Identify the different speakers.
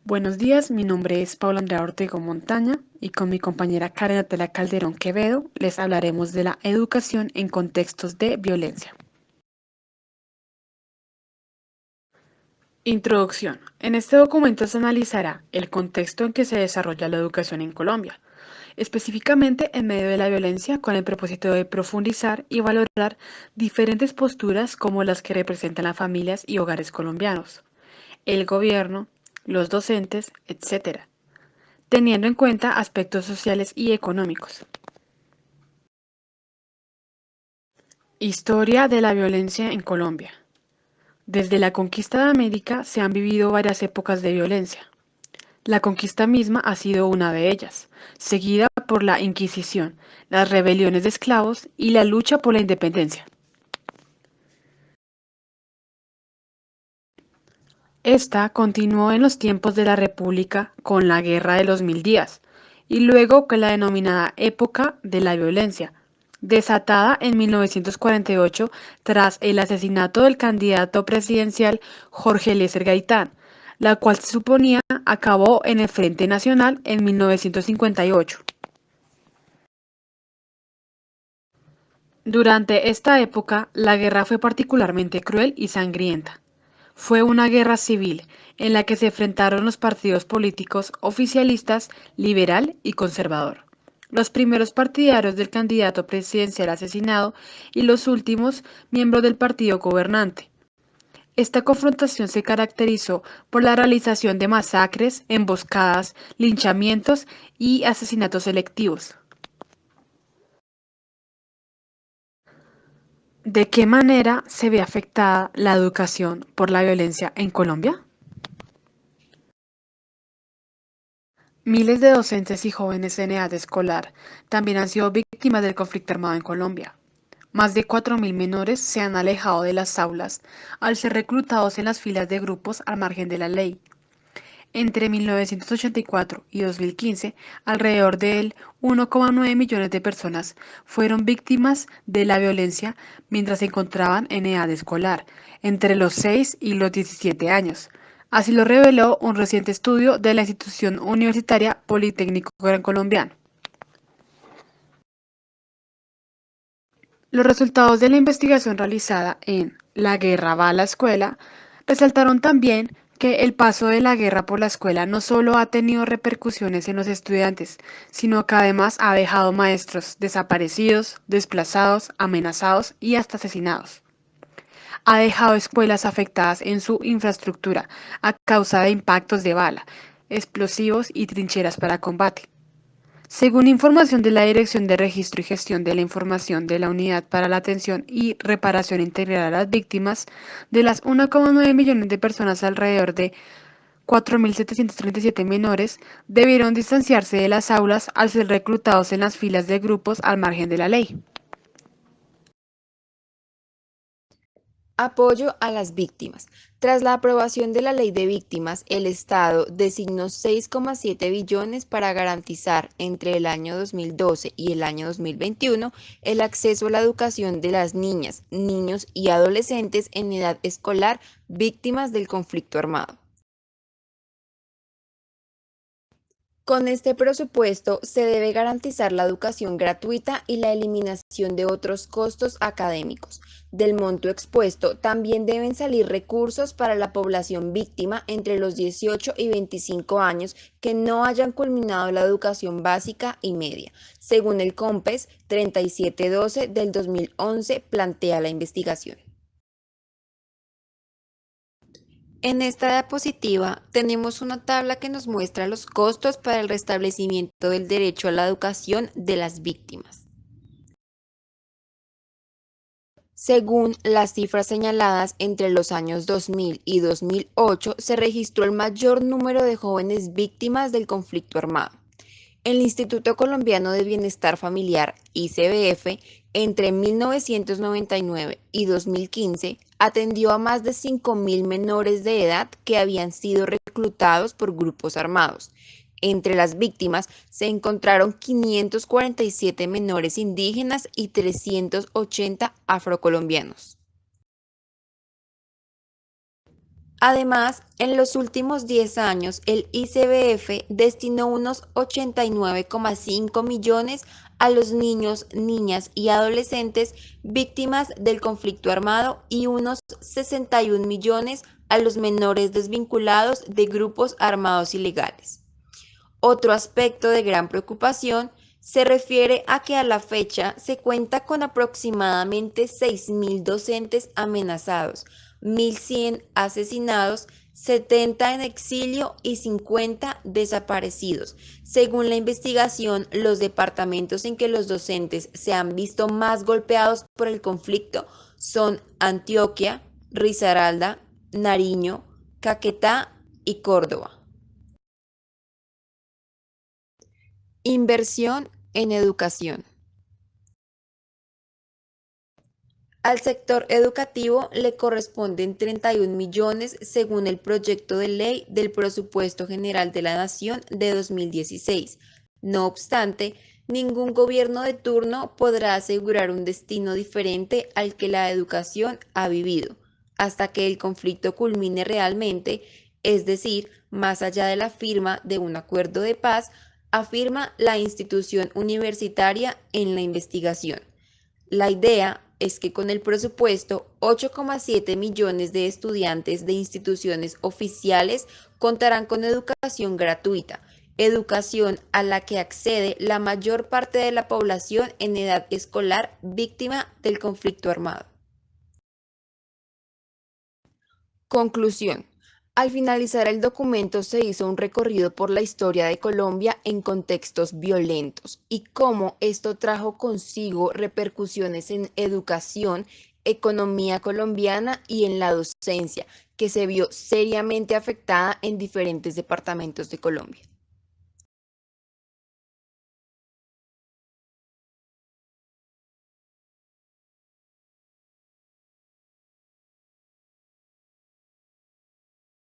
Speaker 1: Buenos días, mi nombre es Paula Andrea Ortega Montaña y con mi compañera Karen Natalia Calderón Quevedo les hablaremos de la educación en contextos de violencia. Introducción. En este documento se analizará el contexto en que se desarrolla la educación en Colombia, específicamente en medio de la violencia con el propósito de profundizar y valorar diferentes posturas como las que representan a familias y hogares colombianos, el gobierno, los docentes, etc., teniendo en cuenta aspectos sociales y económicos. Historia de la violencia en Colombia. Desde la conquista de América se han vivido varias épocas de violencia. La conquista misma ha sido una de ellas, seguida por la Inquisición, las rebeliones de esclavos y la lucha por la independencia. Esta continuó en los tiempos de la República con la Guerra de los Mil Días y luego con la denominada Época de la Violencia, desatada en 1948 tras el asesinato del candidato presidencial Jorge Eliezer Gaitán, la cual se suponía acabó en el Frente Nacional en 1958. Durante esta época, la guerra fue particularmente cruel y sangrienta. Fue una guerra civil en la que se enfrentaron los partidos políticos oficialistas, liberal y conservador, los primeros partidarios del candidato presidencial asesinado y los últimos miembros del partido gobernante. Esta confrontación se caracterizó por la realización de masacres, emboscadas, linchamientos y asesinatos selectivos. ¿De qué manera se ve afectada la educación por la violencia en Colombia? Miles de docentes y jóvenes en edad escolar también han sido víctimas del conflicto armado en Colombia. Más de 4.000 menores se han alejado de las aulas al ser reclutados en las filas de grupos al margen de la ley. Entre 1984 y 2015, alrededor de 1,9 millones de personas fueron víctimas de la violencia mientras se encontraban en edad escolar, entre los 6 y los 17 años. Así lo reveló un reciente estudio de la institución universitaria Politécnico Gran Colombiano. Los resultados de la investigación realizada en La guerra va a la escuela resaltaron también que el paso de la guerra por la escuela no solo ha tenido repercusiones en los estudiantes, sino que además ha dejado maestros desaparecidos, desplazados, amenazados y hasta asesinados. Ha dejado escuelas afectadas en su infraestructura a causa de impactos de bala, explosivos y trincheras para combate. Según información de la Dirección de Registro y Gestión de la Información de la Unidad para la Atención y Reparación Integral a las Víctimas, de las 1,9 millones de personas, alrededor de 4.737 menores debieron distanciarse de las aulas al ser reclutados en las filas de grupos al margen de la ley.
Speaker 2: Apoyo a las víctimas. Tras la aprobación de la Ley de Víctimas, el Estado designó 6,7 billones para garantizar entre el año 2012 y el año 2021 el acceso a la educación de las niñas, niños y adolescentes en edad escolar víctimas del conflicto armado. Con este presupuesto se debe garantizar la educación gratuita y la eliminación de otros costos académicos. Del monto expuesto también deben salir recursos para la población víctima entre los 18 y 25 años que no hayan culminado la educación básica y media. Según el COMPES 3712 del 2011 plantea la investigación. En esta diapositiva tenemos una tabla que nos muestra los costos para el restablecimiento del derecho a la educación de las víctimas. Según las cifras señaladas, entre los años 2000 y 2008 se registró el mayor número de jóvenes víctimas del conflicto armado. El Instituto Colombiano de Bienestar Familiar, ICBF, entre 1999 y 2015 atendió a más de 5.000 menores de edad que habían sido reclutados por grupos armados. Entre las víctimas se encontraron 547 menores indígenas y 380 afrocolombianos. Además, en los últimos 10 años, el ICBF destinó unos 89,5 millones a los niños, niñas y adolescentes víctimas del conflicto armado y unos 61 millones a los menores desvinculados de grupos armados ilegales. Otro aspecto de gran preocupación se refiere a que a la fecha se cuenta con aproximadamente 6.000 docentes amenazados, 1.100 asesinados, 70 en exilio y 50 desaparecidos. Según la investigación, los departamentos en que los docentes se han visto más golpeados por el conflicto son Antioquia, Risaralda, Nariño, Caquetá y Córdoba. Inversión en educación. Al sector educativo le corresponden 31 millones según el proyecto de ley del Presupuesto General de la Nación de 2016. No obstante, ningún gobierno de turno podrá asegurar un destino diferente al que la educación ha vivido, hasta que el conflicto culmine realmente, es decir, más allá de la firma de un acuerdo de paz, afirma la institución universitaria en la investigación. La idea es que con el presupuesto, 8,7 millones de estudiantes de instituciones oficiales contarán con educación gratuita, educación a la que accede la mayor parte de la población en edad escolar víctima del conflicto armado. Conclusión. Al finalizar el documento se hizo un recorrido por la historia de Colombia en contextos violentos y cómo esto trajo consigo repercusiones en educación, economía colombiana y en la docencia, que se vio seriamente afectada en diferentes departamentos de Colombia.